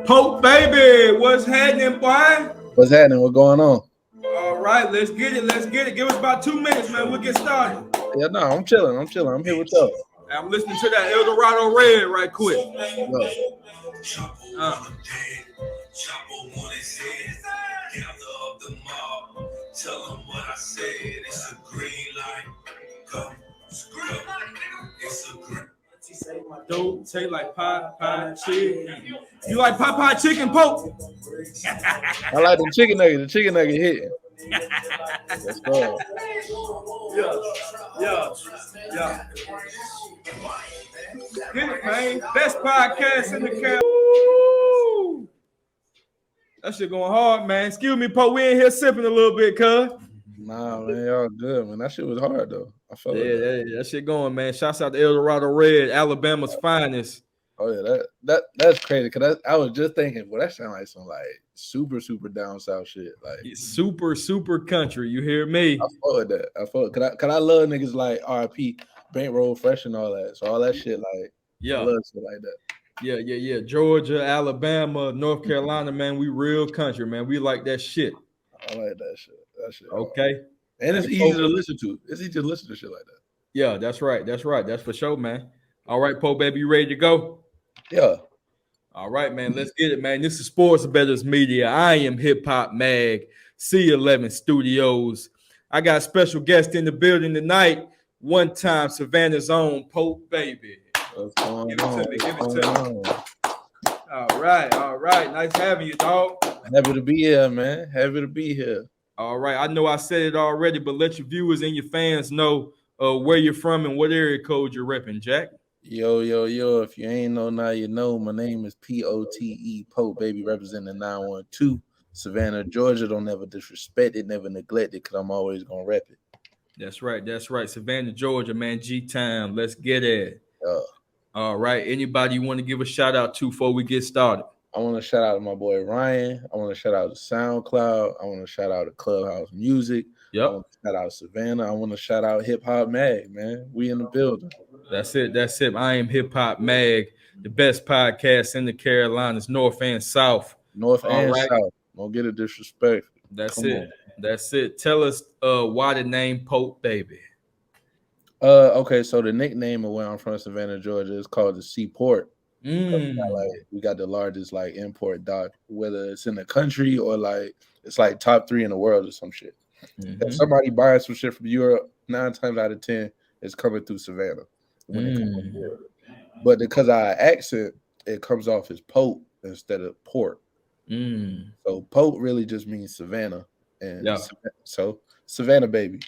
Pote baby, what's happening, boy? What's happening? What's going on? All right, let's get it. Let's get it. Give us about 2 minutes, man. We'll get started. Yeah, no, I'm chilling. I'm chilling. I'm here with y'all. I'm listening to that El Dorado Red right quick. Yo, Tell them what I said. It's a green light. Go. It's a green. Don't say like pie chicken. You like pie chicken, Pope? I like the chicken nugget. The chicken nugget hitting. Let's go. Yeah. Get it, man. Best podcast in the camp. That shit going hard, man. Excuse me, Pope. We in here sipping a little bit, cuz. Nah, man, y'all good, man. That shit was hard though. I felt Yeah, like that shit going, man. Shouts out to El Dorado Red, Alabama's finest. Oh yeah, that's crazy. Cause I was just thinking, well, that sound like some like super down south shit. Like It's super country. You hear me? I fought with that. I fought. Cause I love niggas like RP, Bankroll Fresh and all that. So all that shit, like I love shit like that. Yeah. Georgia, Alabama, North Carolina, man. We real country, man. We like that shit. I like that shit. That shit. Okay. And it's easy to listen to. It's easy to listen to shit like that. Yeah, that's right. That's for sure, man. All right, Pope, baby, you ready to go? Yeah. All right, man. Let's get it, man. This is Sports Betters Media. I am Hip Hop Mag, C11 Studios. I got a special guest in the building tonight. One time, Savannah's own Pope, baby. What's going Give on? it to me. All right. Nice having you, dog. Happy to be here, man. Happy to be here. All right. I know I said it already, but let your viewers and your fans know where you're from and what area code you're repping, Jack. Yo. If you ain't know, now you know. My name is Pote, Pope, baby, representing 912. Savannah, Georgia. Don't never disrespect it, never neglect it, because I'm always going to rep it. That's right. Savannah, Georgia, man. G-Town. Let's get it. All right. Anybody you want to give a shout out to before we get started? I want to shout out to my boy Ryan. I want to shout out to SoundCloud. I want to shout out to Clubhouse Music. Yep. I want to shout out Savannah. I want to shout out Hip Hop Mag, man. We in the building. That's it. I am Hip Hop Mag, the best podcast in the Carolinas, North and South. North and South. Don't get it disrespectful. That's it. Tell us why the name Pope Baby. Okay, so the nickname of where I'm from, Savannah, Georgia, is called the Seaport. We got the largest like import dock, whether it's in the country or like it's like top 3 in the world or some shit. Mm-hmm. If somebody buys some shit from Europe, 9 times out of 10 it's coming through Savannah when it comes on board. But because our accent, it comes off as Pote instead of port. So Pote really just means Savannah, and so Savannah baby.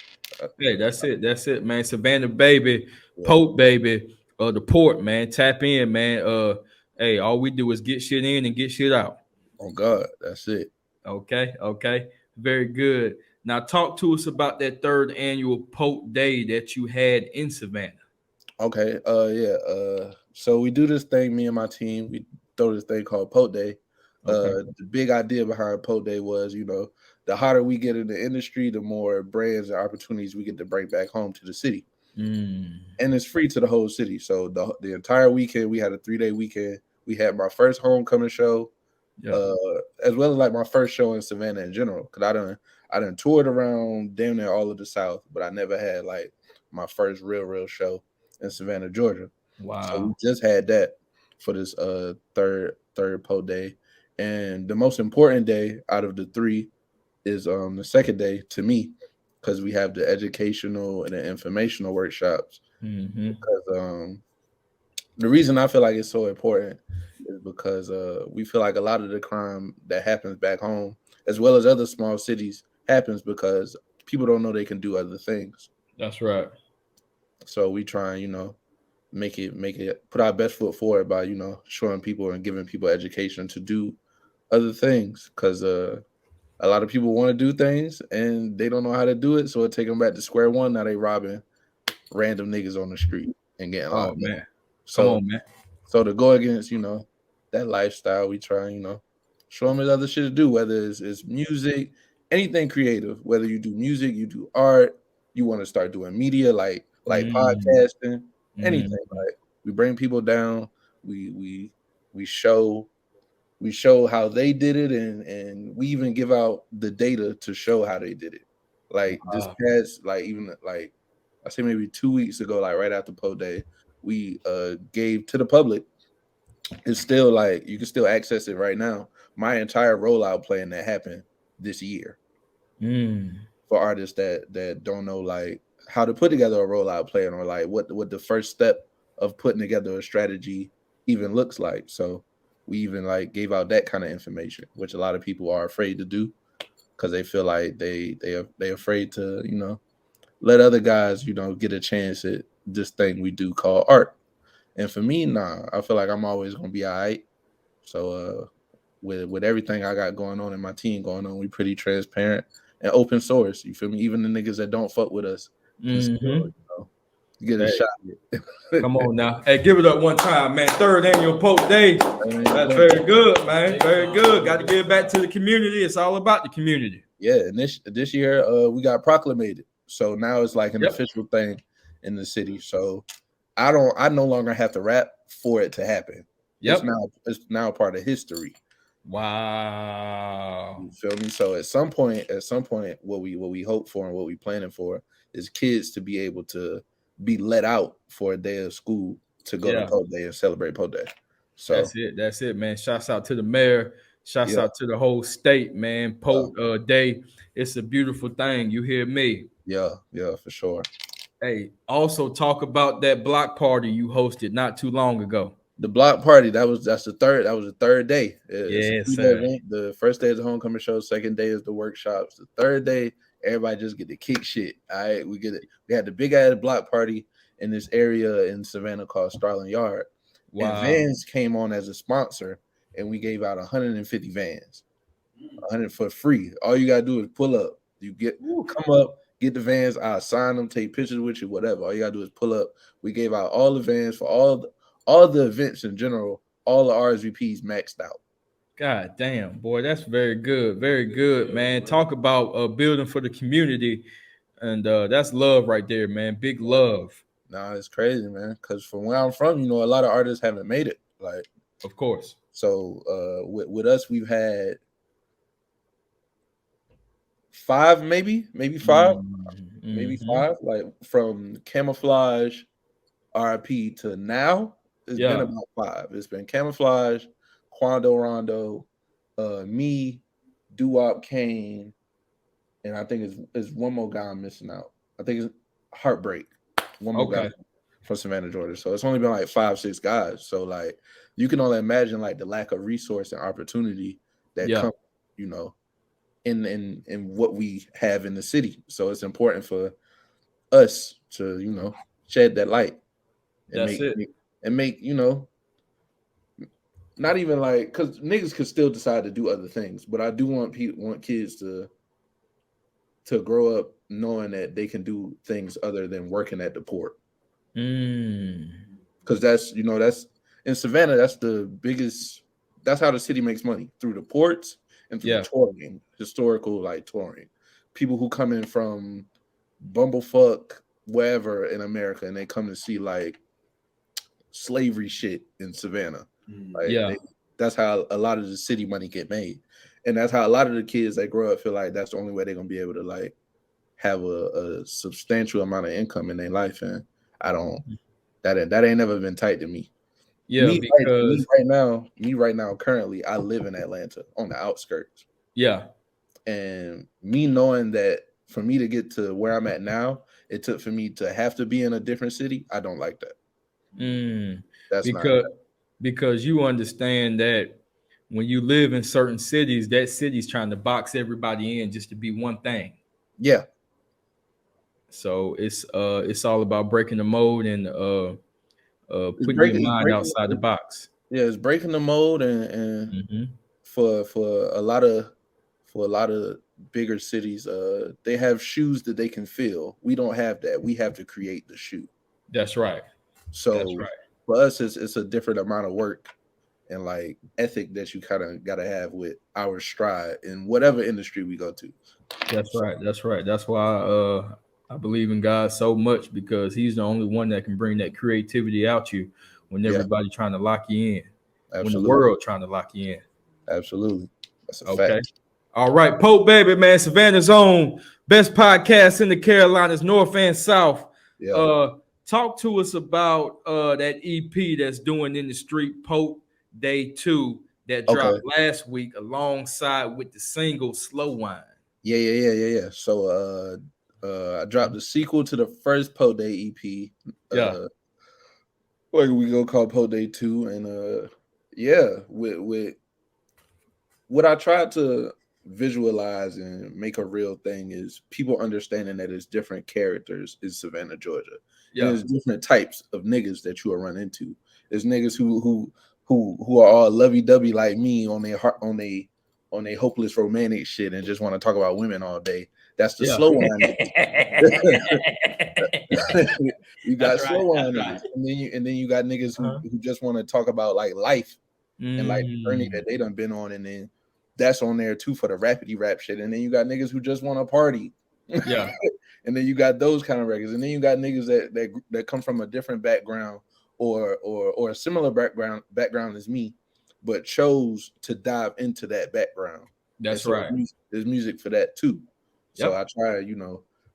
Hey, that's it, man. Savannah baby, Pote baby. The port, man. Tap in, man. Hey, all we do is get shit in and get shit out. Oh God, that's it. Okay. Very good. Now talk to us about that 3rd annual Pote Day that you had in Savannah. Okay, so we do this thing, me and my team, we throw this thing called Pote Day. The big idea behind Pote Day was, the hotter we get in the industry, the more brands and opportunities we get to bring back home to the city. And it's free to the whole city. So the entire weekend, we had a 3-day weekend. We had my first homecoming show, as well as like my first show in Savannah in general. Because I done toured around damn near all of the South, but I never had like my first real show in Savannah, Georgia. Wow! So we just had that for this third Pote Day, and the most important day out of the 3 is the second day to me. Because we have the educational and the informational workshops. Because the reason I feel like it's so important is because we feel like a lot of the crime that happens back home, as well as other small cities, happens because people don't know they can do other things. That's right. So we try and, make it, put our best foot forward by, showing people and giving people education to do other things. Because a lot of people want to do things and they don't know how to do it, so it take them back to square one. Now they robbing random niggas on the street and getting locked. Man. Come on, man. So to go against, that lifestyle, we try, show them there's other shit to do, whether it's music, anything creative, whether you do music, you do art, you want to start doing media like podcasting, anything. Like we bring people down, we show we show how they did it, and we even give out the data to show how they did it. Like this past, like even like I say maybe 2 weeks ago, like right after Pote Day, we gave to the public. It's still like you can still access it right now. My entire rollout plan that happened this year for artists that don't know like how to put together a rollout plan or like what the first step of putting together a strategy even looks like. So we even like gave out that kind of information, which a lot of people are afraid to do because they feel like they afraid to let other guys get a chance at this thing we do called art. And for me, nah, I feel like I'm always gonna be all right. So with everything I got going on and my team going on, we pretty transparent and open source. You feel me? Even the niggas that don't fuck with us can still get a Hey, shot at it. come on now. Hey, give it up one time, man. Third annual Pope Day. That's very good, man. Very good. Got to give back to the community. It's all about the community. Yeah, and this year we got proclamated. So now it's like an official thing in the city. So I no longer have to rap for it to happen. It's now part of history. Wow. You feel me? So at some point, what we hope for and what we planning for is kids to be able to be let out for a day of school to go to Pote Day and celebrate Pote Day. So that's it, man. Shouts out to the mayor. Shouts out to the whole state, man. Pote Day. It's a beautiful thing. You hear me? Yeah, for sure. Hey, also talk about that block party you hosted not too long ago. The block party, that was the third day. It's a Yes, 3-day event. The first day is the homecoming show, second day is the workshops. The third day, everybody just get to kick shit. All right, we get it. We had the big ass block party in this area in Savannah called Starling Yard. Wow. And Vans came on as a sponsor, and we gave out 150 Vans, 100 for free. All you gotta do is pull up. Come up, get the Vans. I'll sign them, take pictures with you, whatever. All you gotta do is pull up. We gave out all the Vans for all the events in general. All the RSVPs maxed out. God damn, boy, that's very good, man. Talk about building for the community, and that's love right there, man. Big love. Nah, it's crazy, man. Because from where I'm from, a lot of artists haven't made it. Like, of course. So with us, we've had 5, maybe 5, maybe 5. Like from Camouflage, RIP to now, it's been about 5. It's been Camouflage, Quando Rondo, me, Doo-Wop Kane, and I think it's one more guy I'm missing out. I think it's Heartbreak. One more guy from Savannah, Georgia. So it's only been like 5, 6 guys. So like you can only imagine like the lack of resource and opportunity that comes, in what we have in the city. So it's important for us to, shed that light and make not even like, because niggas could still decide to do other things, but I do want kids to grow up knowing that they can do things other than working at the port. Because that's in Savannah, that's how the city makes money, through the ports and through touring, historical like touring. People who come in from bumblefuck wherever in America and they come to see like slavery shit in Savannah. That's how a lot of the city money get made. And that's how a lot of the kids that grow up feel like that's the only way they're gonna be able to like have a substantial amount of income in their life. And I don't that ain't never been tight to me. Yeah, me right now, currently, I live in Atlanta on the outskirts. Yeah. And me knowing that for me to get to where I'm at now, it took for me to have to be in a different city. I don't like that. That's because you understand that when you live in certain cities, that city's trying to box everybody in just to be one thing. Yeah. So it's all about breaking the mold and putting your mind outside the box. Yeah, it's breaking the mold and for a lot of bigger cities, they have shoes that they can fill. We don't have that. We have to create the shoe. That's right. So for us, it's a different amount of work and like ethic that you kind of got to have with our stride in whatever industry we go to. That's right. That's why I believe in God so much, because he's the only one that can bring that creativity out you when everybody trying to lock you in. Absolutely. When the world trying to lock you in. Absolutely. That's a Okay. fact. All right, Pote Baby, man, Savannah's own best podcast in the Carolinas, North and South. Yeah. Talk to us about that EP that's doing in the street, Pote Day 2, that Okay. dropped last week alongside with the single Slow Wine. Yeah. So I dropped the sequel to the first Pote Day EP. Yeah. What we go call Pote Day 2. And with what I tried to visualize and make a real thing is people understanding that it's different characters in Savannah, Georgia. And Yeah. there's different types of niggas that you will run into. There's niggas who are all lovey-dovey like me on their heart on a hopeless romantic shit and just want to talk about women all day. That's the slow wine. You got That's slow right. wine niggas. And then you got niggas who just want to talk about like life and like the journey that they done been on, and then that's on there too for the rapidy rap shit. And then you got niggas who just want to party. Yeah. And then you got those kind of records. And then you got niggas that come from a different background or a similar background as me, but chose to dive into that background. That's right. There's music for that too. So Yep. I try,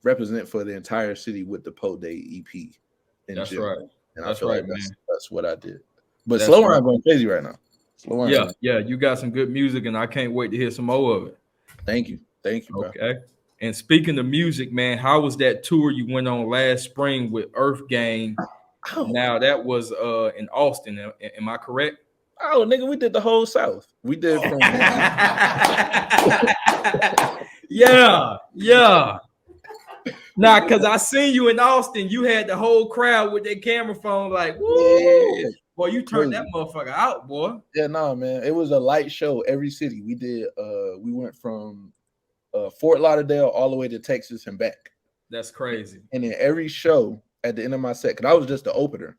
represent for the entire city with the Pote Day EP. That's right. And That's I feel right, like man. that's what I did. But That's Slow right. Wine going crazy right now. Yeah, you got some good music, and I can't wait to hear some more of it. Thank you, bro. Okay. And speaking of music, man, how was that tour you went on last spring with Earth Gang? Oh. Now that was in Austin. Am I correct? Oh, nigga, we did the whole South. We did from yeah. Nah, because I seen you in Austin. You had the whole crowd with their camera phone, like, woo! Yeah. Boy, you turned that motherfucker out, boy. Yeah, no, man. It was a light show every city. We did we went from Fort Lauderdale all the way to Texas and back. That's crazy. And then every show at the end of my set, because I was just the opener.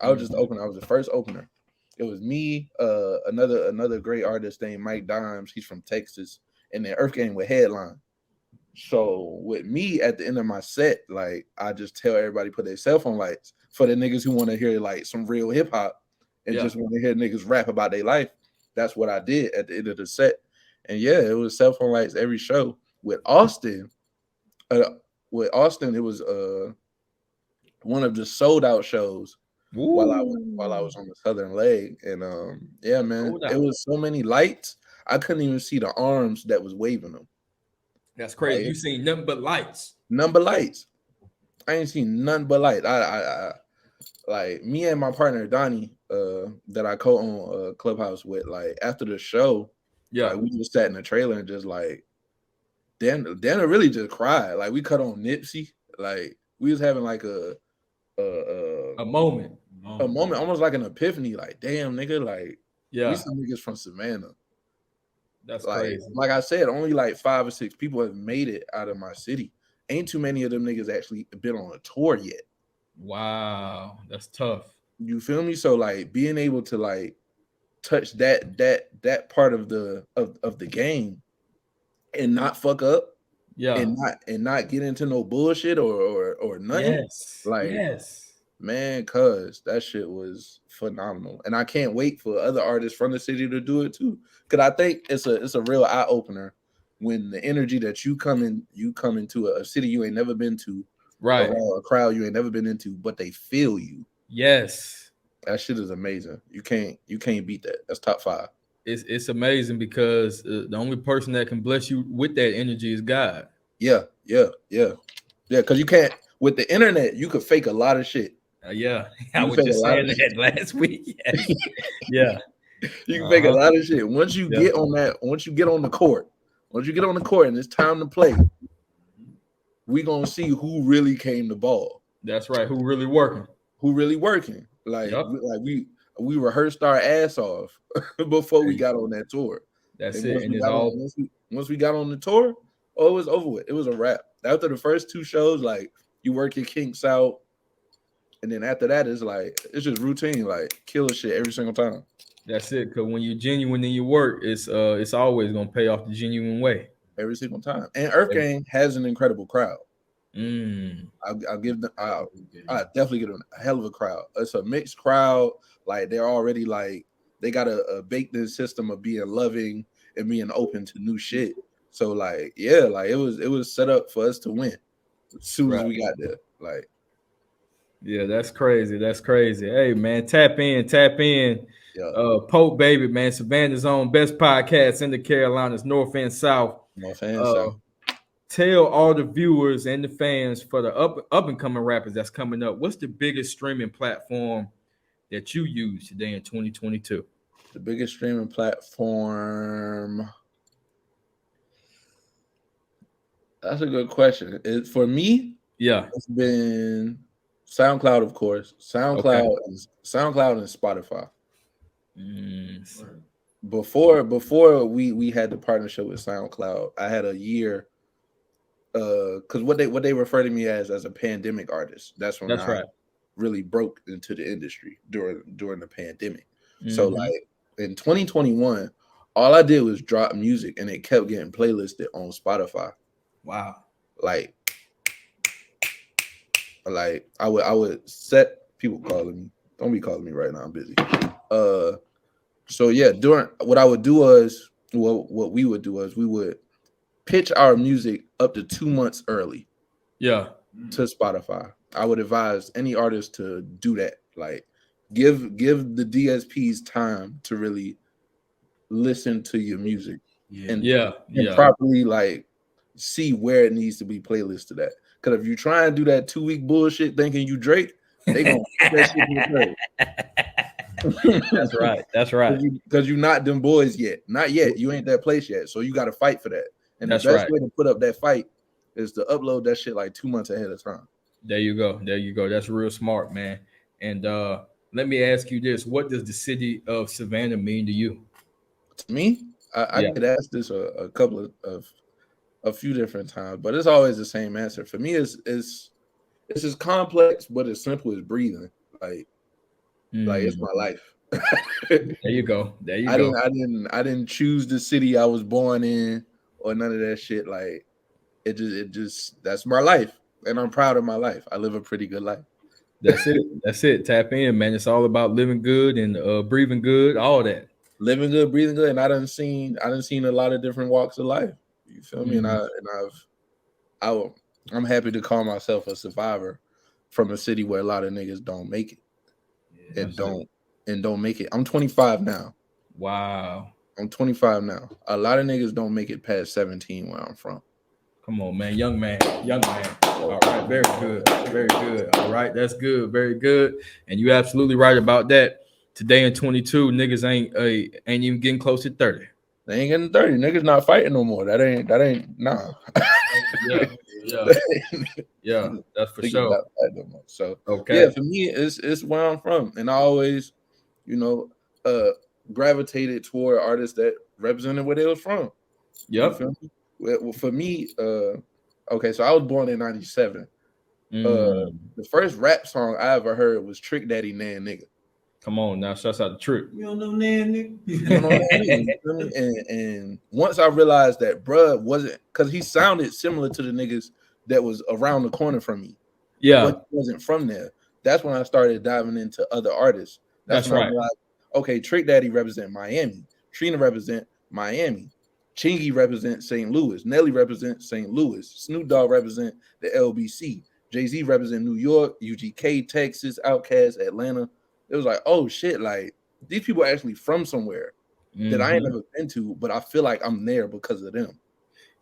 I was the first opener. It was me, another great artist named Mike Dimes. He's from Texas, and then Earth Gang would headline. So with me at the end of my set, like I just tell everybody put their cell phone lights for the niggas who want to hear like some real hip hop and just want to hear niggas rap about their life. That's what I did at the end of the set. And yeah, it was cell phone lights every show. With Austin, it was one of the sold out shows. Ooh. while I was on the southern leg. And yeah, man, it was so many lights. I couldn't even see the arms that was waving them. That's crazy. You seen nothing but lights. Nothing but lights. I ain't seen nothing but light. I like me and my partner Donnie, that I co-own Clubhouse with. Like after the show, like, we just sat in the trailer and just like, Dana really just cried. Like we cut on Nipsey. Like we was having like a moment, almost like an epiphany. Like damn, nigga, like we some niggas from Savannah. That's like, crazy. Like I said, only like 5 or 6 people have made it out of my city. Ain't too many of them niggas actually been on a tour yet. Wow, that's tough. You feel me? So like being able to like touch that part of the game and not fuck up, and not get into no bullshit or nothing. Man, cuz that shit was phenomenal, and I can't wait for other artists from the city to do it too. Cause I think it's a real eye opener when the energy that you come into a city you ain't never been to, right? A crowd you ain't never been into, but they feel you. Yes, that shit is amazing. You can't beat that. That's top 5. It's amazing because the only person that can bless you with that energy is God. Yeah. Because you can't with the internet. You could fake a lot of shit. I was just saying that last week. Yeah. You can make a lot of shit. Once you get on the court and it's time to play, we gonna see who really came to ball. That's right. Who really working? Like we rehearsed our ass off before we got on that tour. That's it. And once we got on the tour, it was over with. It was a wrap. After the first 2 shows, like you work your kinks out, and then after that, it's just routine, like killer shit every single time. That's it. Because when you're genuine in your work, it's always gonna pay off the genuine way every single time. And Earth Gang has an incredible crowd. I'll definitely give them a hell of a crowd. It's a mixed crowd. Like they're already like they got a baked in system of being loving and being open to new shit. So like, yeah, like it was set up for us to win as soon as Right. we got there. Like, Yeah, that's crazy. That's crazy. Hey man, tap in, tap in. yeah, Pote baby, man. Savannah's own best podcast in the Carolinas, North and South. my fans. Uh, tell all the viewers and the fans for the up and coming rappers that's coming up. What's the biggest streaming platform that you use today in 2022? The biggest streaming platform. That's a good question. For me, Yeah. it's been SoundCloud, of course. Okay. SoundCloud and Spotify. Mm, Before we had the partnership with SoundCloud, I had a year because what they refer to me as a pandemic artist. That's when that's I right. really broke into the industry during the pandemic. So Mhm. like in 2021, all I did was drop music and it kept getting playlisted on Spotify. Wow. Like I would set people calling me. Don't be calling me right now. I'm busy. So yeah, during what I would do was what we would do was we would pitch our music up to 2 months early Yeah. to Spotify. I would advise any artist to do that. Like give the DSPs time to really listen to your music and Yeah. and Yeah. properly like see where it needs to be playlisted at. Because if you try and do that 2 week bullshit thinking you Drake, they gonna put that shit in the That's third. right. That's right. Because you're not them boys yet. Not yet. You ain't that place yet. So you got to fight for that. And the That's best right. way to put up that fight is to upload that shit like 2 months ahead of time. There you go. There you go. That's real smart, man. And let me ask you this: what does the city of Savannah mean to you? To me, I Yeah. get asked this a couple of a few different times, but it's always the same answer. For me, it's as complex but as simple as breathing. Like it's Mm, my life. there you go. There you I go. didn't choose the city I was born in or none of that shit. Like it just that's my life, and I'm proud of my life. I live a pretty good life. That's it. That's it. Tap in, man. It's all about living good and breathing good. All that. Living good, breathing good, and I done seen a lot of different walks of life. You feel me? And Mm, I'm happy to call myself a survivor from a city where a lot of niggas don't make it and that's it. don't make it. I'm 25 now. Wow. I'm 25 now. A lot of niggas don't make it past 17 where I'm from. Come on, man. Young man. Young man. All right. Very good. Very good. All right. That's good. Very good. And you're absolutely right about that. Today in 22, niggas ain't even getting close to 30. They ain't getting 30. Niggas not fighting no more. That ain't nah. Yeah. Yeah. Yeah. That's for Niggas sure. not fighting no more. So yeah, Okay. for me, it's where I'm from. And I always, you know, gravitated toward artists that represented where they was from. You Yep. feel me? Well, for me, okay, so I was born in '97. Mm. The first rap song I ever heard was Trick Daddy Nan Nigga. Come on now. Shouts out the trick. You don't know Nan, nigga. You know what I mean? You feel me? And once I realized that bruh wasn't, because he sounded similar to the niggas that was around the corner from me, Yeah. but he wasn't from there. That's when I started diving into other artists. That's That's when I right. realized, okay, Trick Daddy represent Miami, Trina represent Miami, Chingy represent St. Louis, Nelly represent St. Louis, Snoop Dogg represent the LBC, Jay-Z represent New York, UGK, Texas, Outkast, Atlanta. It was like, oh shit, like these people are actually from somewhere that I ain't Mhm. never been to, but I feel like I'm there because of them.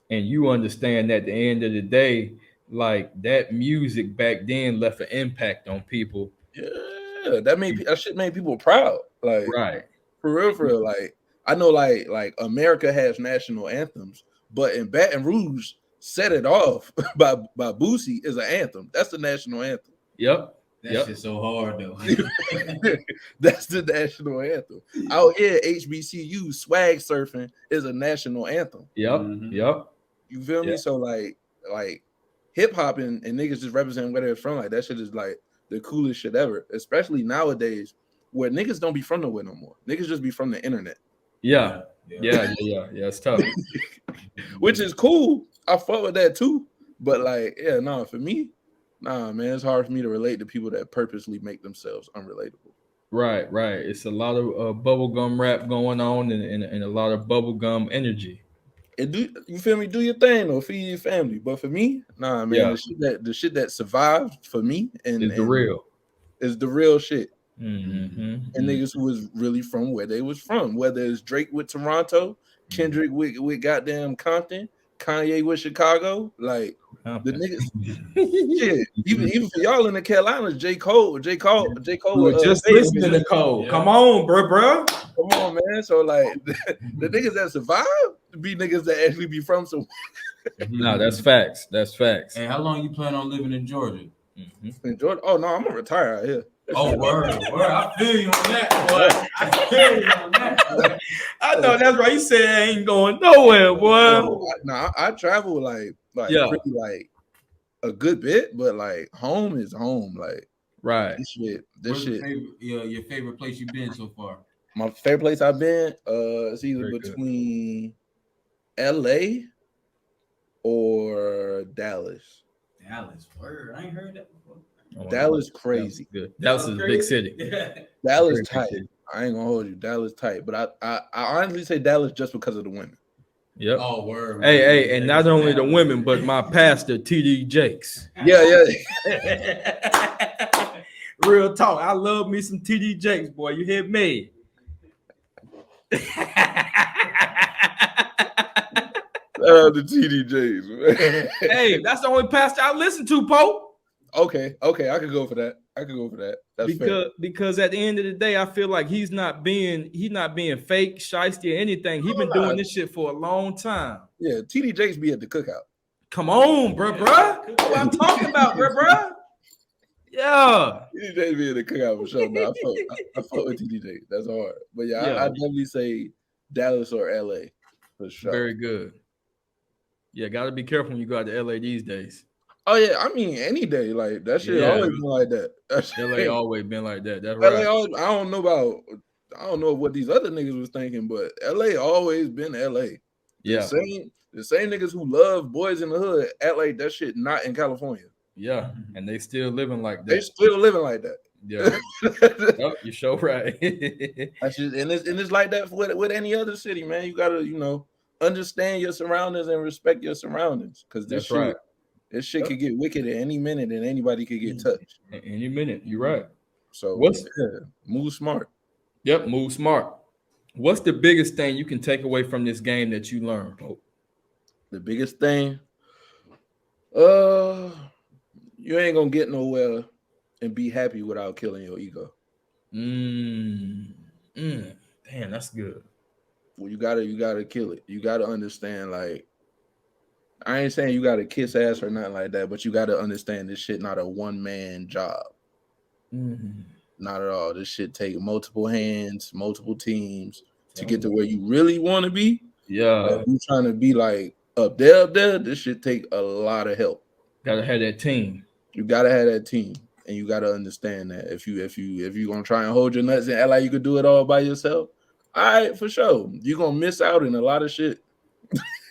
And you understand that at the end of the day, like that music back then left an impact on people. Yeah, that shit made people proud. Like Right. for real. Like I know, like America has national anthems, but in Baton Rouge, "Set It Off" by Boosie is an anthem. That's the national anthem. Yep. That Yep. shit's so hard though. That's the national anthem. Out here, HBCU swag surfing is a national anthem. Yep. Mhm. Yep. You feel me? Yeah. So like hip hop and niggas just representing where they're from. Like that shit is like the coolest shit ever. Especially nowadays where niggas don't be from nowhere no more. Niggas just be from the internet. Yeah. Yeah. It's tough. Which is cool. I fuck with that too. But like, yeah, no, for me, nah, man, it's hard for me to relate to people that purposely make themselves unrelatable. Right, right. It's a lot of bubblegum rap going on and a lot of bubblegum energy. And do you feel me? Do your thing or feed your family. But for me, nah, man, Yeah, the shit that survived for me it's the and real. is the real shit. And Mm-hmm. niggas who was really from where they was from, whether it's Drake with Toronto, Kendrick with goddamn Compton, Kanye with Chicago, like the Compton. niggas shit. Even for y'all in the Carolinas, J Cole We were with just Fade listening niggas. to Cole. Yeah. Come on, bro. Come on, man. So like the niggas that survive be niggas that actually be from some No, that's facts. That's facts. Hey, how long you plan on living in Georgia? in Georgia. Oh no, I'm gonna retire out here. Oh, word. I feel you on that, boy. I feel you on that. I know that's right. You said I ain't going nowhere, boy. I travel like Yeah, pretty like a good bit, but like home is home. Like right. this Where's shit. your favorite place you've been so far? My favorite place I've been, it's either Very good. between LA or Dallas. Dallas. Word. I ain't heard that before. Oh, Dallas Dallas crazy. good. Dallas is a big city. Dallas Very big tight. city. I ain't gonna hold you. Dallas tight. But I honestly say Dallas just because of the women. Yep. Oh, word. Hey, and not only the women, but my pastor, TD Jakes. Yeah. Real talk. I love me some TD Jakes, boy. You hear me? The TDJs. Hey, that's the only pastor I listen to, Pope. Okay, I could go for that. That's fair. Because at the end of the day, I feel like he's not being fake, shiesty, or anything. He's been doing this shit for a long time. Yeah, TDJs be at the cookout. Come on, bruh. That's what I'm talking about, bruh. Yeah. TDJs be at the cookout for sure. No, I fuck with TDJ. That's hard. But yeah. I definitely say Dallas or LA for sure. Very good. Yeah, gotta be careful when you go out to LA these days. Oh yeah, I mean any day. Like that shit always been like that. LA always been like that. That's LA right. always, I don't know what these other niggas was thinking, but LA always been LA. Yeah. The same niggas who love Boys in the Hood act like that shit not in California. Yeah, and they still living like that. They still living like that. Yeah. Yep, you're sure right. And it's like that with any other city, man. You gotta, understand your surroundings and respect your surroundings. Because this shit could get wicked at any minute and anybody could get touched. At any minute, you're right. So move smart. Yep, move smart. What's the biggest thing you can take away from this game that you learned, Pope? The biggest thing, you ain't gonna get nowhere and be happy without killing your ego. Damn, that's good. Well, you gotta kill it. You gotta understand, like, I ain't saying you gotta kiss ass or nothing like that, but you gotta understand this shit not a one-man job. Not at all. This shit take multiple hands, multiple teams to get to where you really want to be. Yeah. Like, if you trying to be like up there, this shit take a lot of help. Gotta have that team. You gotta have that team, and you gotta understand that if you gonna try and hold your nuts and act like you could do it all by yourself, all right, for sure, you're gonna miss out in a lot of shit.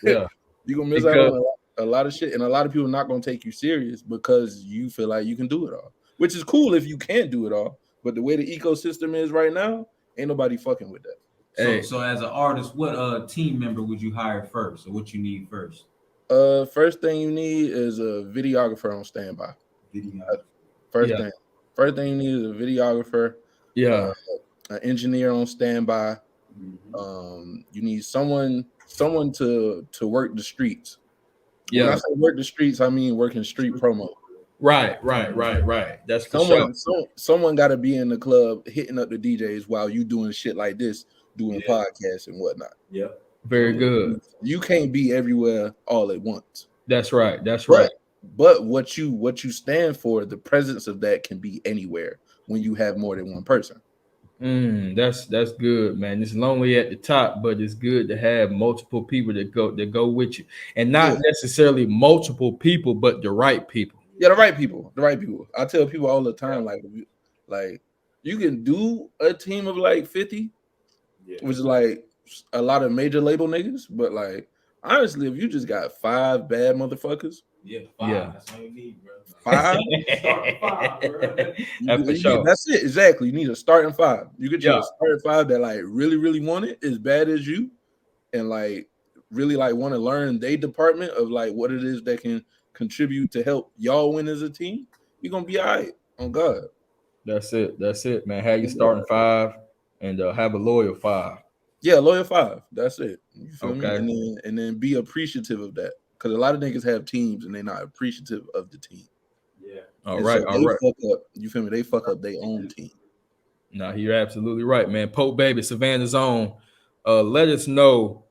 Yeah. You're gonna miss out on a lot of shit, and a lot of people not gonna take you serious because you feel like you can do it all, which is cool if you can do it all. But the way the ecosystem is right now, ain't nobody fucking with that. So as an artist, what team member would you hire first, or what you need first? First thing you need is a videographer on standby. First thing you need is a videographer. Yeah. An engineer on standby. You need someone to work the streets. Yeah. When I say work the streets, I mean working street promo. Right. That's for sure. Someone got to be in the club hitting up the DJs while you doing shit like this, doing podcasts and whatnot. Yeah. Very good. You can't be everywhere all at once. That's right. But what you stand for, the presence of that can be anywhere when you have more than one person. That's good, man. It's lonely at the top, but it's good to have multiple people that go with you, and not necessarily multiple people, but the right people. Yeah, the right people. I tell people all the time, like you can do a team of like 50, which is like a lot of major label niggas, but like Honestly, if you just got 5 bad motherfuckers, Yeah, 5. That's all you need, bro. 5, Start 5, bro. For sure. that's it. Exactly. You need a starting 5. You get you Yeah. a starting 5 that like really, really want it as bad as you, and like really like want to learn their department of like what it is that can contribute to help y'all win as a team. You're gonna be all right. On God. That's it, man. Have you starting 5 and have a loyal 5. Yeah, loyal 5. That's it. You feel me? Okay. And then be appreciative of that. Because a lot of niggas have teams and they're not appreciative of the team. Yeah. All And right. so All they right. fuck up. You feel me? They fuck up their own team. No, you're absolutely right, man. Pote Baby, Savannah's own. Let us know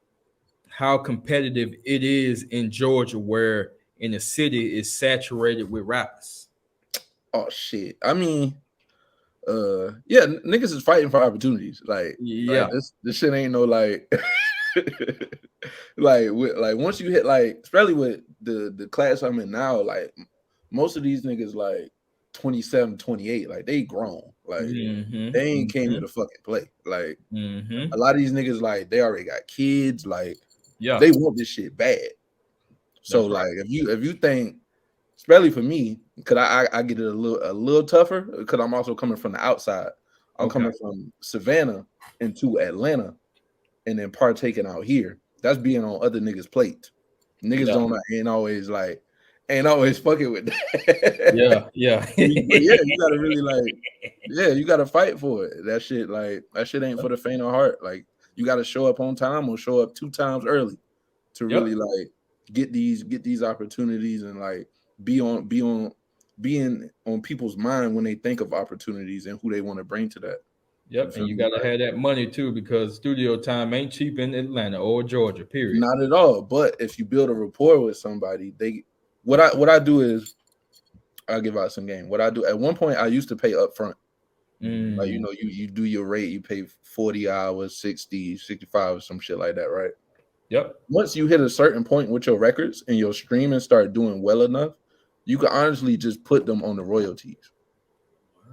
how competitive it is in Georgia, where in the city is saturated with rappers. Oh shit. I mean, yeah, niggas is fighting for opportunities. Like Yeah. this shit ain't no like like once you hit like, especially with the class I'm in now, like most of these niggas like 27, 28, like they grown. Like they ain't came here to fucking play. Like a lot of these niggas, like they already got kids, like they want this shit bad. So like if you think, especially for me, because I get it a little tougher because I'm also coming from the outside. I'm coming from Savannah into Atlanta and then partaking out here. That's being on other niggas' plate. Niggas ain't always fucking with that. Yeah. But yeah, you gotta really you gotta fight for it. That shit ain't for the faint of heart. Like you gotta show up on time or show up 2 times early to really like get these opportunities and like being on people's mind when they think of opportunities and who they want to bring to that. Yep, and you gotta have that money too, because studio time ain't cheap in Atlanta or Georgia. Period. Not at all. But if you build a rapport with somebody, what I do is I'll give out some game. What I do at one point, I used to pay up front. Like you do your rate, you pay 40 hours, 60, 65, or some shit like that, right? Yep. Once you hit a certain point with your records and your streaming start doing well enough, you can honestly just put them on the royalties,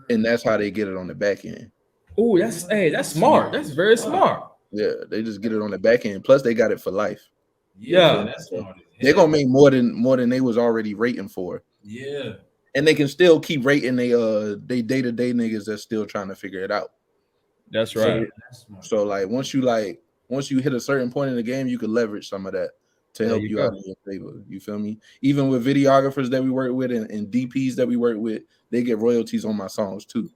and that's how they get it on the back end. Oh, that's smart. That's very smart. Yeah, they just get it on the back end. Plus, they got it for life. Yeah, that's smart. They're gonna make more than they was already rating for. Yeah, and they can still keep rating they day-to-day niggas that's still trying to figure it out. That's right. So like once you hit a certain point in the game, you can leverage some of that to help you out in your favor. You feel me? Even with videographers that we work with and DPs that we work with, they get royalties on my songs too.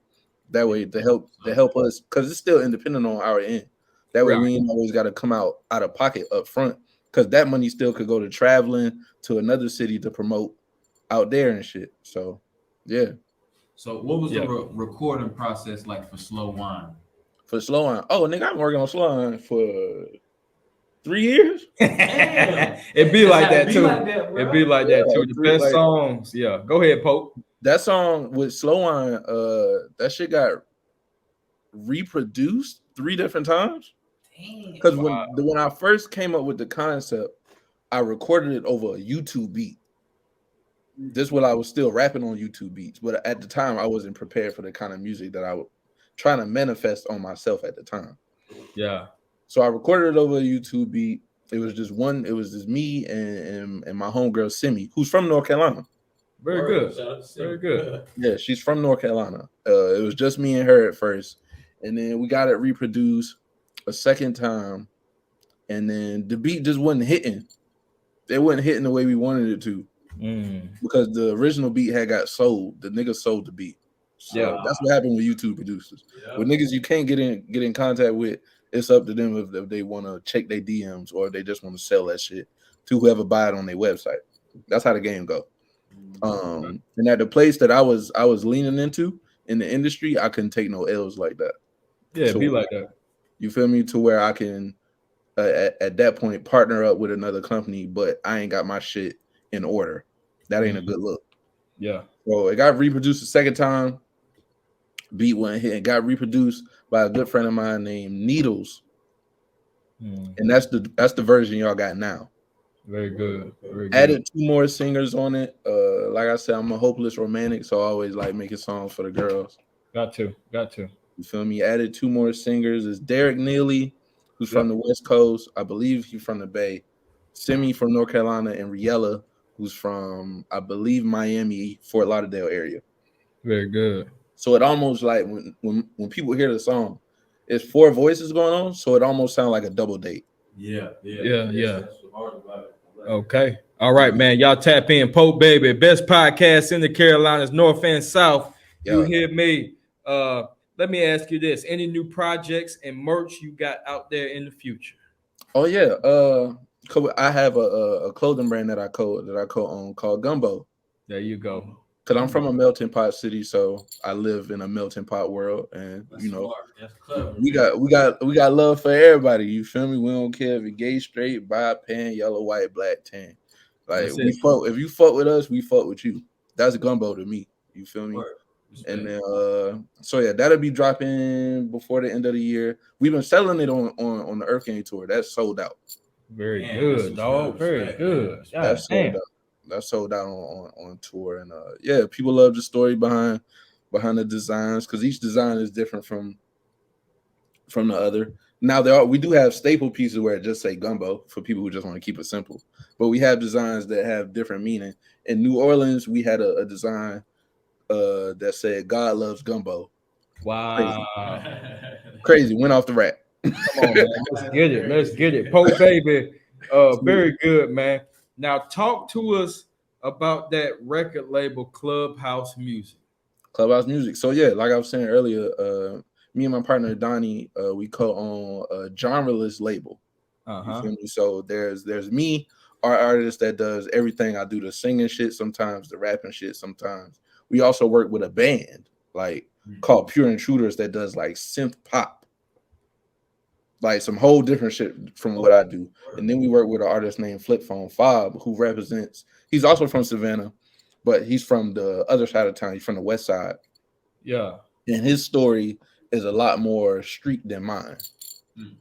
That way to help us, because it's still independent on our end. That way we ain't always got to come out of pocket up front, because that money still could go to traveling to another city to promote out there and shit. So yeah. So what was the recording process like for Slow Wine? For Slow Wine, oh nigga, I've been working on Slow Wine for 3 years. It'd be like that too. It'd be like that too. The best songs. Yeah. Go ahead, Pope. That song with Slow Wine, that shit got reproduced 3 different times. Because when I first came up with the concept, I recorded it over a YouTube beat. This while I was still rapping on YouTube beats, but at the time I wasn't prepared for the kind of music that I was trying to manifest on myself at the time. Yeah. So I recorded it over a YouTube beat. It was just me and my homegirl Simi, who's from North Carolina. Very good. Very good. Yeah, she's from North Carolina. It was just me and her at first, and then we got it reproduced a second time, and then the beat just wasn't hitting. It wasn't hitting the way we wanted it to, because the original beat had got sold. The nigga sold the beat. So that's what happened with YouTube producers. With niggas you can't get in contact with, it's up to them if they want to check their DMs or if they just want to sell that shit to whoever buy it on their website. That's how the game go. And at the place that I was leaning into in the industry, I couldn't take no L's like that. Yeah, be like that. You feel me? To where I can at that point partner up with another company, but I ain't got my shit in order. That ain't a good look. Yeah. So it got reproduced the second time. Beat went hit and got reproduced by a good friend of mine named Needles. And that's the version y'all got now. Very good. Very good. Added 2 more singers on it. Like I said, I'm a hopeless romantic, so I always like making songs for the girls. Got to. You feel me? Added 2 more singers. It's Derek Neely, who's from the West Coast. I believe he's from the Bay. Simi from North Carolina, and Riella, who's from, I believe, Miami, Fort Lauderdale area. Very good. So it almost like when people hear the song, it's 4 voices going on, so it almost sounds like a double date. Yeah. That's the part about it. Okay. All right, man. Y'all tap in. Pote Baby, best podcast in the Carolinas, North and South. You hear me? Let me ask you this: any new projects and merch you got out there in the future? Oh yeah. I have a clothing brand that I co-own called Gumbo. There you go. Because I'm from a melting pot city, so I live in a melting pot world, and That's you know, smart. That's clever. we got love for everybody. You feel me? We don't care if you're gay, straight, bi, pan, yellow, white, black, tan. Like if you fuck with us, we fuck with you. That's Gumbo to me. You feel me? And then so yeah, that'll be dropping before the end of the year. We've been selling it on the Earth Gang tour. That's sold out. Very good, dog. Very good. That's sold out. That's sold out on tour. And yeah, people love the story behind the designs, because each design is different from the other. Now we do have staple pieces where it just say Gumbo for people who just want to keep it simple. But we have designs that have different meaning. In New Orleans, we had a design that said God loves Gumbo. Wow. Crazy. Went off the rack. Come on, man. Let's get it. Pote Baby. Very good, man. Now talk to us about that record label, Clubhouse Music. So yeah, like I was saying earlier, me and my partner Donnie, we co-own a genreless label. You feel me? So there's me, our artist that does everything. I do the singing shit sometimes, the rapping shit sometimes. We also work with a band called Pure Intruders that does like synth pop, like some whole different shit from what I do. And then we work with an artist named Flip Phone Fob, who represents. He's also from Savannah, but he's from the other side of town. He's from the west side. Yeah. And his story is a lot more street than mine.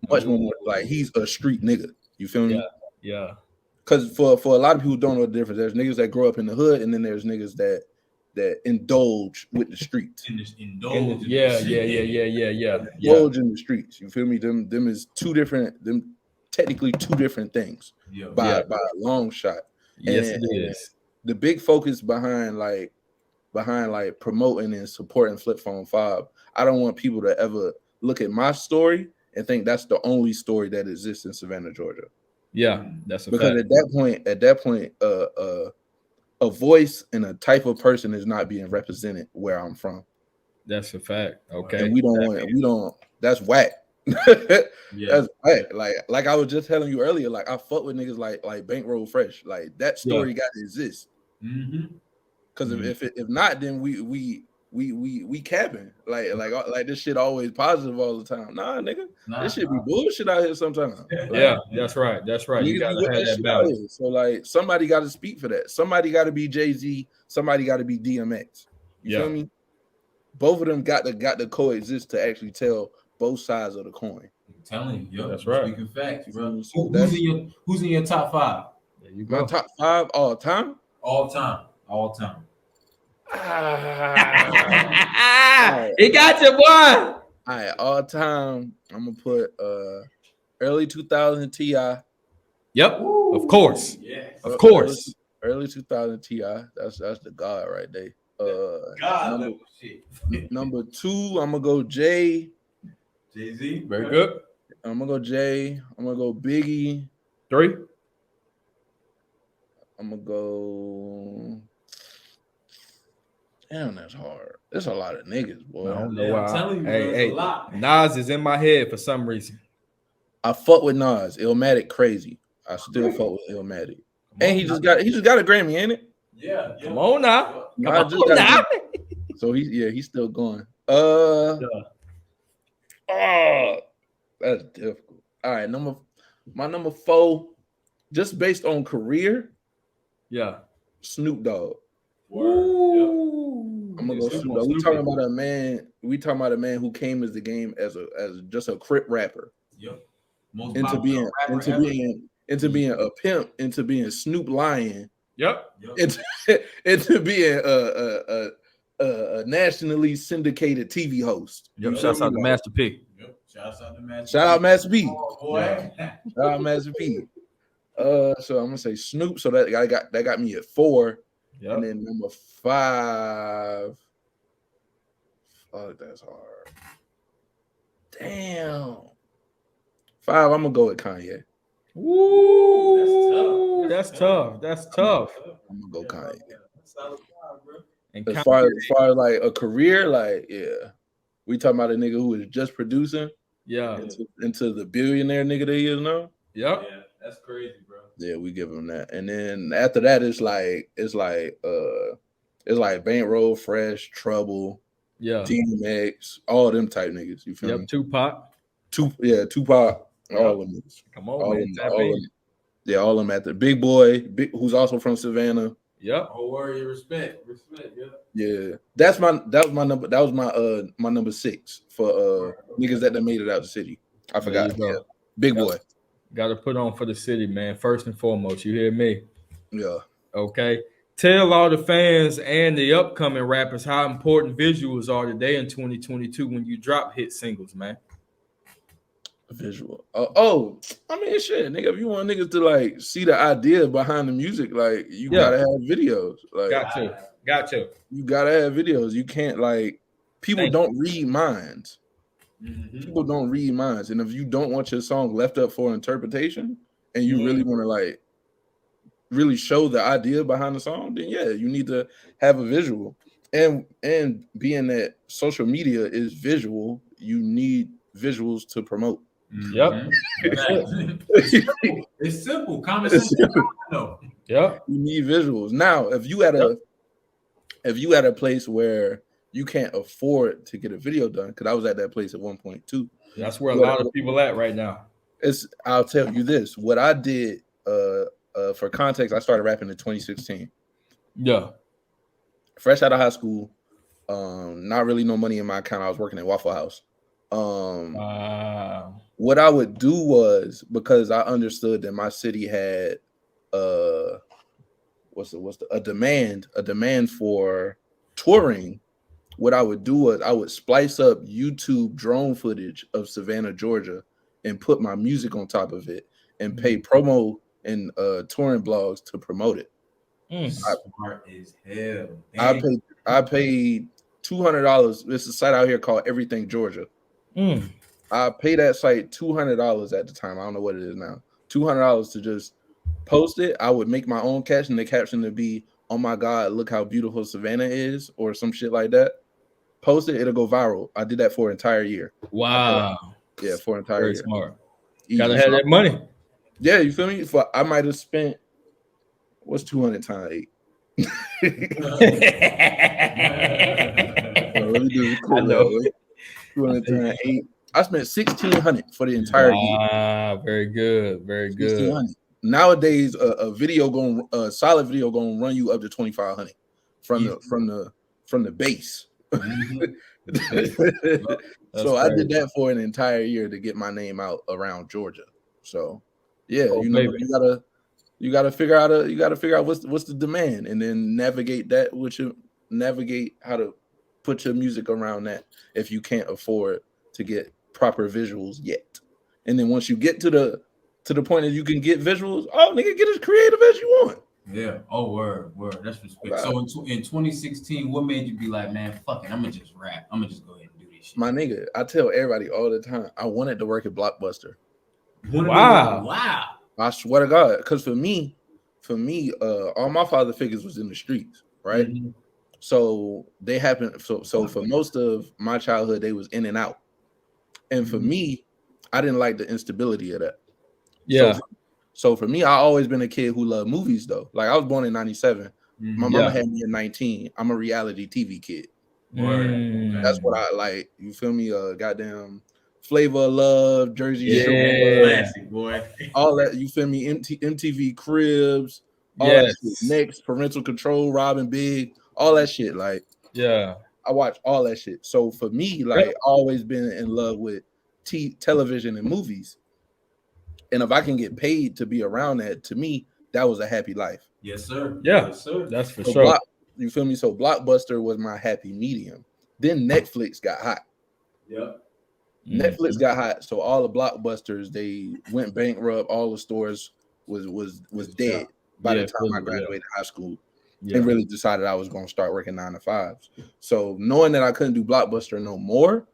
Much more like he's a street nigga. You feel me? Yeah. Because for a lot of people who don't know the difference, there's niggas that grow up in the hood, and then there's niggas that indulge with the streets. Indulge in the streets. You feel me? Them is technically two different things by a long shot. Yes, it is. The big focus behind promoting and supporting Flip Phone Fob, I don't want people to ever look at my story and think that's the only story that exists in Savannah, Georgia. Yeah, that's because fact. At that point, a voice and a type of person is not being represented where I'm from. That's a fact. Okay. And that's whack. That's whack. Like I was just telling you earlier, like I fuck with niggas like Bankroll Fresh. Like that story got to exist. Because if not, then we capping. Like this shit always positive all the time. Nah, nigga. This shit be bullshit out here sometimes. That's right. You gotta have that balance. So like somebody got to speak for that. Somebody got to be Jay-Z. Somebody got to be DMX. You feel me? Both of them got to coexist to actually tell both sides of the coin. I'm telling you, that's right. Speaking facts, bro. Who's in your top 5? There you go. My top 5 all time. All time. He got you, boy. All right, all time. I'm gonna put early 2000 T.I. Yep, of course. Yes. Of course. Early 2000 T.I. That's the God right there. Number 2, I'm gonna go Jay-Z. Very good. I'm gonna go Jay. I'm gonna go Biggie. 3. I'm gonna go. Damn, that's hard. There's a lot of niggas, boy. I don't know why. I'm telling you, hey, a lot. Nas is in my head for some reason. I fuck with Nas. Illmatic crazy. I still fuck with Illmatic. And he just got a Grammy, ain't it? Yeah. Come on now. So he's still going. That's difficult. All right, my number 4, just based on career. Yeah. Snoop Dogg. Ooh. I'm gonna go Snoop Dogg. We talking about a man who came as the game as just a crip rapper. Yep. Into being a pimp, into being Snoop Lion. Yep. Into being a nationally syndicated TV host. Yep. Shouts out to Master P. Yep. Shout out Master P. Shout out Master P. Oh, boy. Shout out Master P. So I'm gonna say Snoop. So that got me at 4. Yep. And then number 5. Fuck, that's hard. Damn. 5, I'm gonna go with Kanye. Woo, that's tough. That's tough. I'm gonna go Kanye. And As far as like a career, like we talking about a nigga who is just producing, yeah, into the billionaire nigga that he is now. Yep. Yeah, that's crazy, bro. Yeah, we give him that, and then after that, it's like Bankroll, Fresh, Trouble, Yeah. DMX, all them type niggas. You feel me? Tupac. Tupac, all of them. Come on, all man. of them. Yeah, all of them at the Big Boy, who's also from Savannah. Yep. Oh, warrior, respect, yeah. Yeah, that was my number. That was my number 6 for niggas that made it out the city. I forgot. Yeah. Big Boy. Got to put on for the city, man. First and foremost, you hear me? Yeah. Okay. Tell all the fans and the upcoming rappers how important visuals are today in 2022 when you drop hit singles, man. Visual. I mean, shit, nigga. If you want niggas to like see the idea behind the music, like you gotta have videos. Like, got to. You gotta have videos. You can't like people don't read minds. Mm-hmm. People don't read minds, and if you don't want your song left up for interpretation, and you really want to like really show the idea behind the song, then yeah, you need to have a visual. And being that social media is visual, you need visuals to promote. Yep. It's simple. Common sense. No. Yep. You need visuals. Now, if you at a place where you can't afford to get a video done, because I was at that place at 1.2. That's where a lot of people at right now. I'll tell you this. What I did for context, I started rapping in 2016. Yeah. Fresh out of high school, not really no money in my account. I was working at Waffle House. What I would do was, because I understood that my city had a demand for touring. What I would do was I would splice up YouTube drone footage of Savannah, Georgia, and put my music on top of it and pay promo and touring blogs to promote it. Smart as hell. I paid $200. There's a site out here called Everything Georgia. I paid that site $200 at the time. I don't know what it is now. $200 to just post it. I would make my own caption. The caption would be, "Oh my God, look how beautiful Savannah is," or some shit like that. Post it, it'll go viral. I did that for an entire year. Wow. Yeah, for an entire year. Smart. Gotta have that money. Yeah, you feel me? I might have spent, what's 200 times 8? Let me do this quick. 200 times 8. I spent $1,600 for the entire year. Ah, very good, very good. Nowadays, a solid video gonna run you up to $2,500 from the base. So I did that for an entire year to get my name out around Georgia. So yeah, you gotta figure out what's the demand, and then navigate how to put your music around that if you can't afford to get proper visuals yet. And then once you get to the point that you can get visuals, nigga, get as creative as you want. Yeah. Oh, word. That's respect. Wow. So in 2016, what made you be like, man, fuck it, I'm gonna just rap. I'm gonna just go ahead and do this shit. My nigga, I tell everybody all the time, I wanted to work at Blockbuster. Wow. I swear to God, because for me, all my father figures was in the streets, right? Mm-hmm. So they happened. So for most of my childhood, they was in and out. And for me, I didn't like the instability of that. Yeah. So for me, I always been a kid who loved movies though. Like I was born in 97. My mama had me at 19. I'm a reality TV kid. That's what I like. You feel me? Goddamn Flavor of Love, Jersey Shore, classic boy. All that. You feel me? MTV Cribs, all that shit. Next, Parental Control, Robin Big, all that shit. Like, yeah, I watch all that shit. So for me, like, always been in love with television and movies. And if I can get paid to be around that, to me, that was a happy life. Yes, sir. Yeah, yes, sir. That's for sure. You feel me? So Blockbuster was my happy medium. Then Netflix got hot. Yep. Netflix got hot. So all the Blockbusters, they went bankrupt. All the stores was dead by the time I graduated high school. And really decided I was going to start working 9 to 5s. So knowing that I couldn't do Blockbuster no more,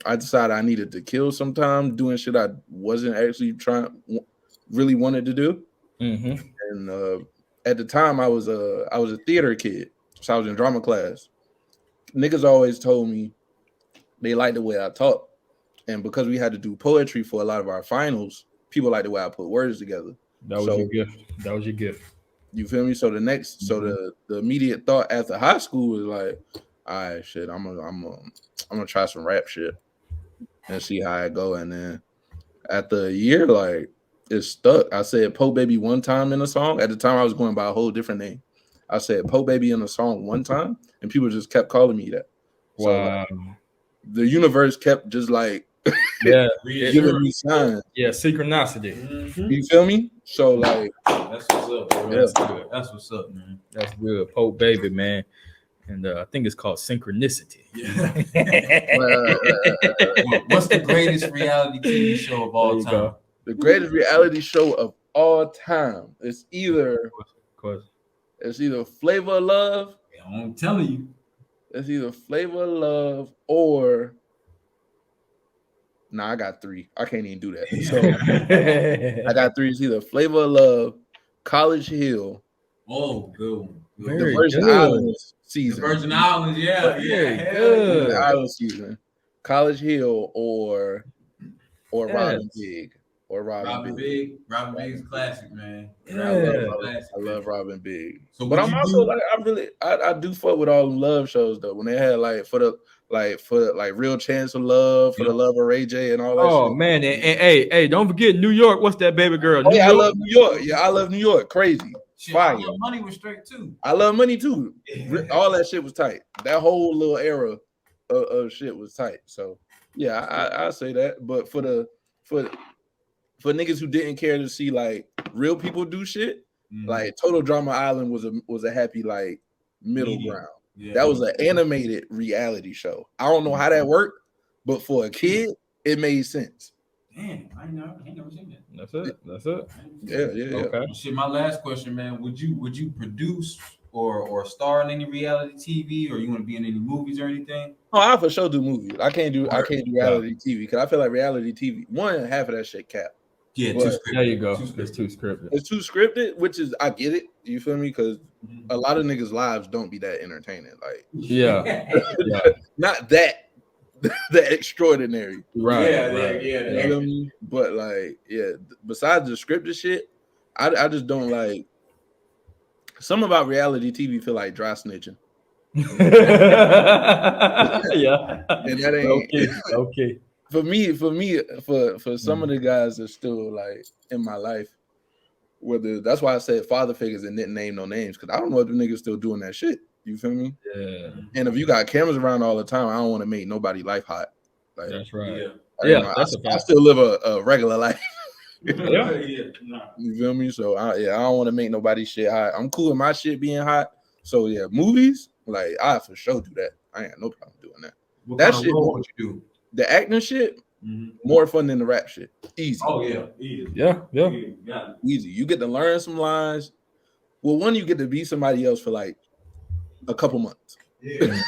I decided I needed to kill some time doing shit I wasn't actually really wanted to do. And at the time, I was a theater kid, so I was in drama class. Niggas always told me they liked the way I talk, and because we had to do poetry for a lot of our finals, people liked the way I put words together. That was your gift. That was your gift. You feel me? So the immediate thought after high school was like, all right, shit, I'm gonna try some rap shit and see how it go. And then after a year, like, it stuck. I said Pote Baby one time in a song. At the time, I was going by a whole different name. I said Pote Baby in a song one time, and people just kept calling me that. So like, the universe kept just like giving me signs. Yeah, synchronicity. You feel me? So like, that's what's up, bro. That's good. That's what's up, man. That's good, Pote Baby, man. And I think it's called synchronicity. Yeah. What's the greatest reality TV show of all time? The greatest reality show of all time. It's either Flavor of Love. I'm telling you. It's either Flavor of Love or I got 3. I can't even do that. So I got 3. It's either Flavor of Love, College Hill. Oh, good one. The Virgin Islands season. The Virgin Islands, yeah. Good. The Island season. College Hill or Robin Big. Or Robin Big. Robin Big's classic, man. I love Robin Big. So, but I'm also like, I do fuck with all the love shows though. When they had for the Real Chance of Love, for the Love of Ray J and all that. Oh shit. Man, and hey, don't forget New York. What's that baby girl? Oh, yeah, I love New York. Yeah, I love New York. Crazy. Shit, fire. Money was straight too. I love Money too. All that shit was tight. That whole little era of shit was tight. So yeah, I say that. But for niggas who didn't care to see like real people do shit, like Total Drama Island was a happy like middle ground. Yeah. That was an animated reality show. I don't know how that worked, but for a kid, it made sense. Damn, I ain't never seen that. That's it. Yeah. Okay. Shit, my last question, man. Would you produce or star in any reality TV, or you want to be in any movies or anything? Oh, I for sure do movies. I can't do reality TV because I feel like reality TV, half of that shit cap. Yeah, there you go. It's too scripted. It's too scripted, which is I get it. You feel me? Because a lot of niggas' lives don't be that entertaining. Like, not that extraordinary. Right. You know what I mean? But like, besides the scripted shit, I just don't like. Something about reality TV feel like dry snitching. Yeah. And that ain't okay. For some of the guys that's still like in my life, that's why I said father figures and didn't name no names, because I don't know if the niggas still doing that shit. You feel me? Yeah. And if you got cameras around all the time, I don't want to make nobody life hot. Like, that's right. I still live a regular life. You feel me? So I don't want to make nobody shit hot. I'm cool with my shit being hot. So yeah, movies, like I for sure do that. I ain't got no problem doing that. What shit would you do? The acting shit, more fun than the rap shit. Easy. Oh yeah, easy. Yeah. Easy. You get to learn some lines. Well, one, you get to be somebody else for like a couple months. Yeah.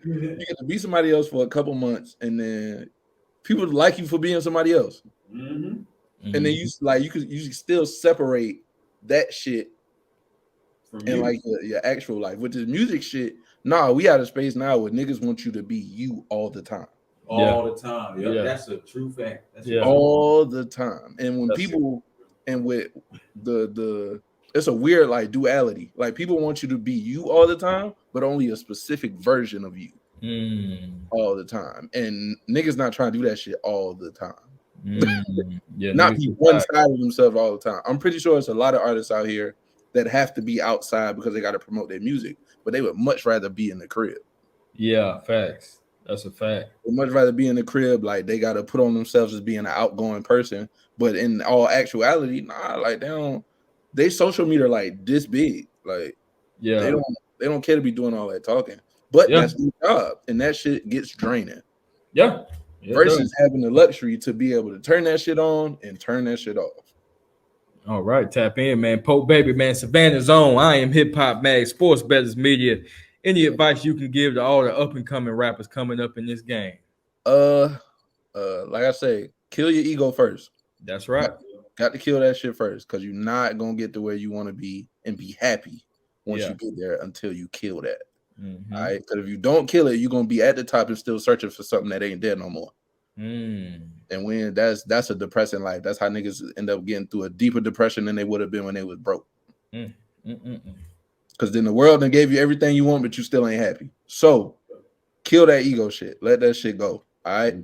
You get to be somebody else for a couple months, and then people like you for being somebody else. And then you can still separate that shit and like your actual life. With this music shit, we out of space now where niggas want you to be you all the time. All the time. Yeah, that's a true fact. All the time. And when people and with the it's a weird like duality. Like people want you to be you all the time, but only a specific version of you all the time. And niggas not trying to do that shit all the time. Not be one side of themselves all the time. I'm pretty sure it's a lot of artists out here that have to be outside because they got to promote their music, but they would much rather be in the crib. Yeah, facts. That's a fact. They'd much rather be in the crib, like they got to put on themselves as being an outgoing person, but in all actuality, like they social media like this big, like they don't care to be doing all that talking, but that's their job, and that shit gets draining. Versus having the luxury to be able to turn that shit on and turn that shit off. All right, tap in, man. Pote baby, man. Savannah's own. I am Hip Hop Mag, Sports Betters Media. Any advice you can give to all the up and coming rappers coming up in this game? Like I say, kill your ego first. That's right. Got to kill that shit first, because you're not gonna get to where you want to be and be happy once you get there until you kill that. Mm-hmm. All right, because if you don't kill it, you're gonna be at the top and still searching for something that ain't there no more. And when that's a depressing life. That's how niggas end up getting through a deeper depression than they would have been when they was broke. Because then the world done gave you everything you want, but you still ain't happy. So kill that ego shit. Let that shit go. All right.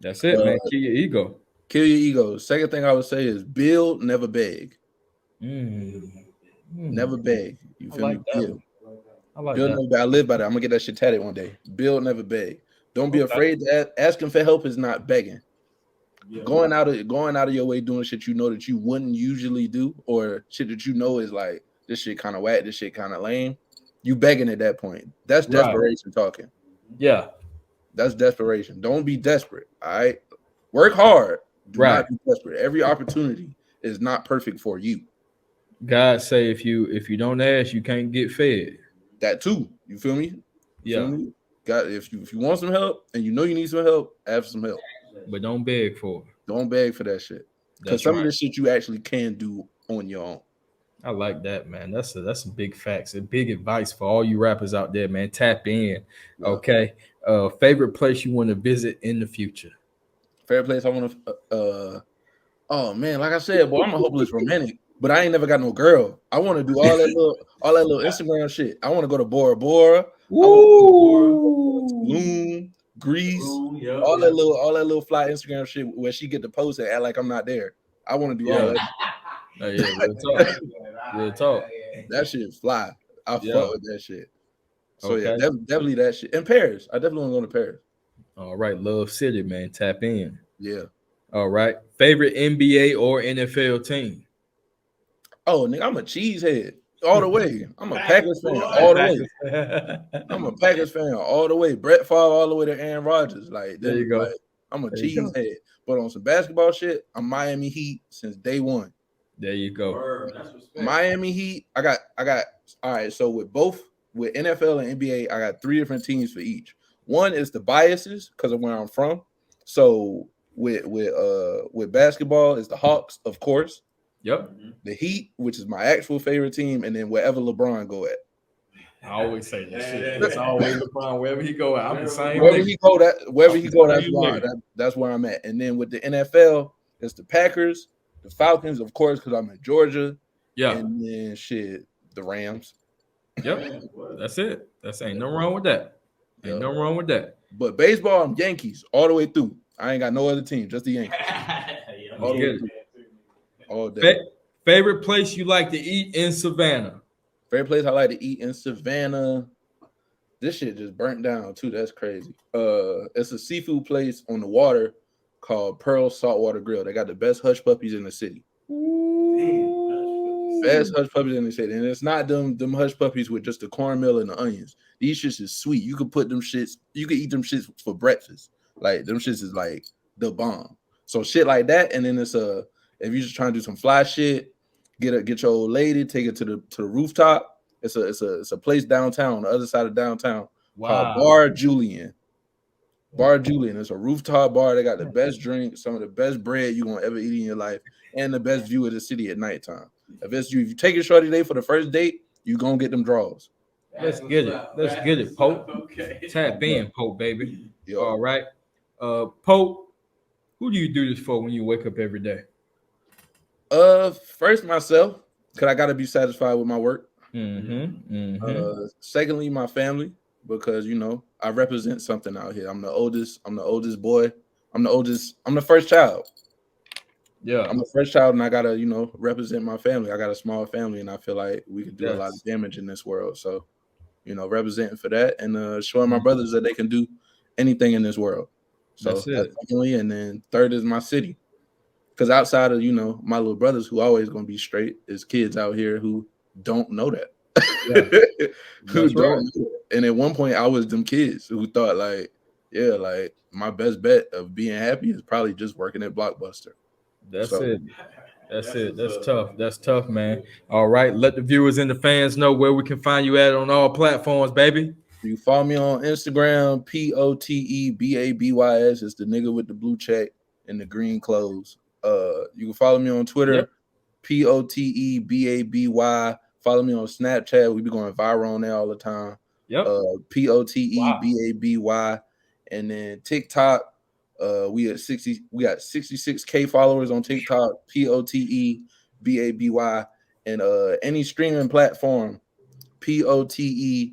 That's it, man. Kill your ego. Kill your ego. Second thing I would say is build, never beg. Never beg. You feel me? Build. I like build, that. never beg. I live by that. I'm gonna get that shit tatted one day. Build, never beg. Don't be afraid to asking for help is not begging. Yeah. Going out of your way doing shit you know that you wouldn't usually do, or shit that you know is like, this shit kind of whack, this shit kind of lame. You begging at that point. That's desperation talking. Yeah. That's desperation. Don't be desperate. All right. Work hard. Do not be desperate. Every opportunity is not perfect for you. God say if you don't ask, you can't get fed. That too. You feel me? Yeah. Feel me? God, if you want some help and you know you need some help, ask some help. But don't beg for it. Don't beg for that shit. Because some of this shit you actually can do on your own. I like that, man. That's some big facts and big advice for all you rappers out there, man. Tap in. Yeah. Okay. Favorite place you want to visit in the future? Favorite place I want to oh man, like I said, boy, I'm a hopeless romantic, but I ain't never got no girl. I want to do all that little Instagram shit. I want to go to Bora Bora. Tulum, Greece, all that little fly Instagram shit where she get to post and act like I'm not there. I want to do all that. Real talk. That shit fly. I fuck with that shit. So definitely that shit. And Paris. I definitely want to go to Paris. All right, Love City, man. Tap in. Yeah. All right. Favorite NBA or NFL team? Oh, nigga, I'm a cheesehead all the way. I'm a Packers fan all the way. I'm a Packers fan all the way. Brett Favre all the way to Aaron Rodgers. Like, there you go. Like, I'm a cheesehead. But on some basketball shit, I'm Miami Heat since day one. There you go. Miami Heat. I got all right. So with NFL and NBA, I got 3 different teams for each. One is the biases because of where I'm from. So with basketball is the Hawks, of course. Yep. The Heat, which is my actual favorite team, and then wherever LeBron go at. I always say that shit. It's always LeBron wherever he go at. I'm the same. Wherever he go, that's where I'm at. And then with the NFL, it's the Packers, the Falcons, of course, because I'm in Georgia. Yeah. And then shit, the Rams. Yep. That's it. Ain't no wrong with that. Ain't no wrong with that. But baseball, I'm Yankees all the way through. I ain't got no other team, just the Yankees. All the way through. All day. Favorite place you like to eat in Savannah? Favorite place I like to eat in Savannah. This shit just burnt down too. That's crazy. It's a seafood place on the water called Pearl Saltwater Grill. They got the best hush puppies in the city. Best hush puppies in the city. And it's not them hush puppies with just the cornmeal and the onions. These shits is sweet. You could put them shits, you could eat them shits for breakfast. Like them shits is like the bomb. So shit like that. And then it's if you're just trying to do some fly shit, get your old lady, take it to the rooftop. It's a place downtown on the other side of downtown called Bar Julian. Bar Julian. It's a rooftop bar. They got the best drink, some of the best bread you're gonna ever eat in your life, and the best view of the city at nighttime. If you take your shorty date for the first date, you gonna get them draws. Let's get it, Pote. Okay. Tap in, Pote, baby. Yo. All right. Pote, who do you do this for when you wake up every day? First myself, because I gotta be satisfied with my work. Secondly, my family, because I represent something out here. I'm the oldest boy. I'm the first child. Yeah. I'm the first child, and I gotta, represent my family. I got a small family, and I feel like we could do a lot of damage in this world. So, representing for that and showing my brothers that they can do anything in this world. So that's secondly, and then third is my city. Because outside of, my little brothers who always gonna be straight, is kids out here who don't know that. Yeah. Who don't know that. And at one point I was them kids who thought like my best bet of being happy is probably just working at Blockbuster. That's it. That's it. That's tough. That's tough, man. All right. Let the viewers and the fans know where we can find you at on all platforms, baby. You can follow me on Instagram, POTEBABYS. It's the nigga with the blue check and the green clothes. You can follow me on Twitter, POTEBABY. Follow me on Snapchat. We be going viral on there all the time. Yep. POTEBABY. And then TikTok. We got 66K followers on TikTok, POTEBABY, and any streaming platform, POTEBABY,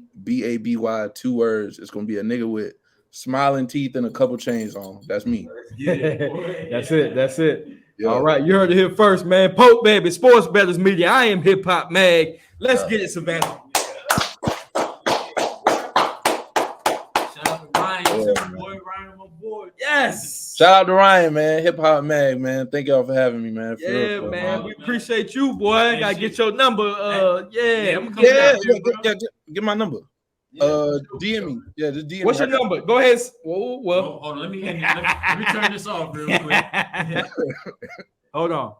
2 words. It's gonna be a nigga with smiling teeth and a couple chains on. That's me. That's it. That's it. Yeah. All right, you heard it here first, man. Pote, baby, Sports Betters Media. I am Hip Hop Mag. Let's get it, Savannah. Yes. Shout out to Ryan, man. Hip Hop Mag, man. Thank y'all for having me, man. Yeah, man. We appreciate you, boy. Gotta get your number. Get my number. DM me. Yeah, just DM me. What's your number? Go ahead. Well, hold on. Let me turn this off real quick. Hold on.